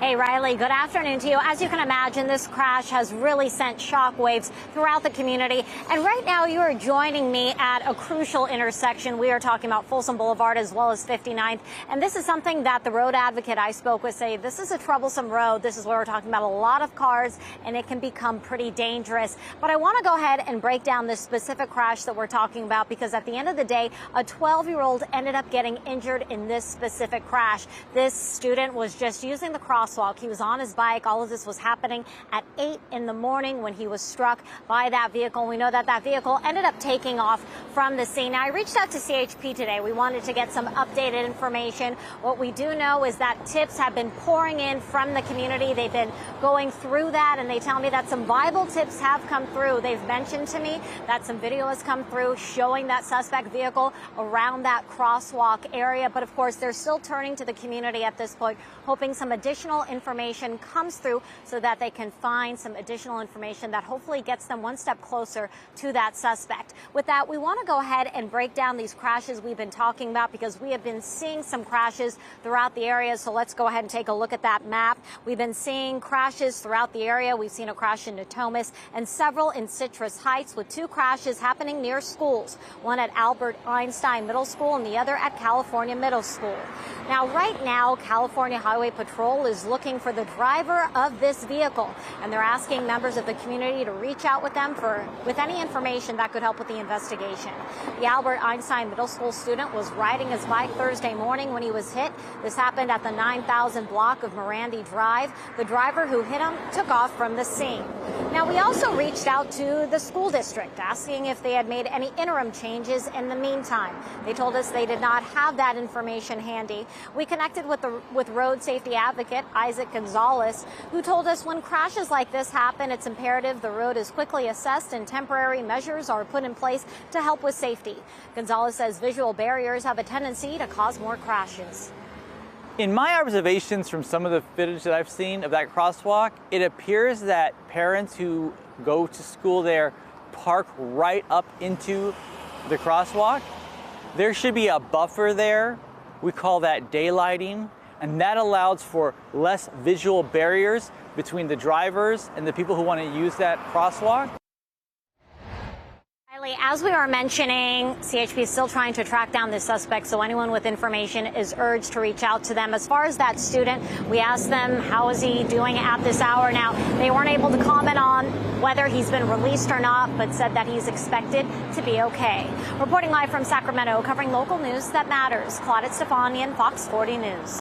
Hey, Riley, good afternoon to you. As you can imagine, this crash has really sent shockwaves throughout the community. And right now, you are joining me at a crucial intersection. We are talking about Folsom Boulevard as well as 59th. And this is something that the road advocate I spoke with say this is a troublesome road. This is where we're talking about a lot of cars, and it can become pretty dangerous. But I want to go ahead and break down this specific crash that we're talking about, because at the end of the day, a 12-year-old ended up getting injured in this specific crash. This student was just using the crosswalk. He was on his bike. All of this was happening at 8 in the morning when he was struck by that vehicle. We know that that vehicle ended up taking off from the scene. Now, I reached out to CHP today. We wanted to get some updated information. What we do know is that tips have been pouring in from the community. They've been going through that, and they tell me that some viable tips have come through. They've mentioned to me that some video has come through showing that suspect vehicle around that crosswalk area. But of course, they're still turning to the community at this point, hoping some additional information comes through so that they can find some additional information that hopefully gets them one step closer to that suspect. With that, we want to go ahead and break down these crashes we've been talking about, because we have been seeing some crashes throughout the area. So let's go ahead and take a look at that map. We've been seeing crashes throughout the area. We've seen a crash in Natomas and several in Citrus Heights, with two crashes happening near schools, one at Albert Einstein Middle School and the other at California Middle School. Now, right now, California Highway Patrol is looking for the driver of this vehicle, and they're asking members of the community to reach out with them with any information that could help with the investigation. The Albert Einstein Middle School student was riding his bike Thursday morning when he was hit. This happened at the 9000 block of Morandi Drive. The driver who hit him took off from the scene. Now, we also reached out to the school district asking if they had made any interim changes in the meantime. They told us they did not have that information handy. We connected with road safety advocate Isaac Gonzalez, who told us when crashes like this happen, it's imperative the road is quickly assessed and temporary measures are put in place to help with safety. Gonzalez says visual barriers have a tendency to cause more crashes. In my observations from some of the footage that I've seen of that crosswalk, it appears that parents who go to school there park right up into the crosswalk. There should be a buffer there. We call that daylighting, and that allows for less visual barriers between the drivers and the people who want to use that crosswalk. As we are mentioning, CHP is still trying to track down the suspect, so anyone with information is urged to reach out to them. As far as that student, we asked them, how is he doing at this hour? Now, they weren't able to comment on whether he's been released or not, but said that he's expected to be okay. Reporting live from Sacramento, covering local news that matters, Claudette Stefanian, Fox 40 News.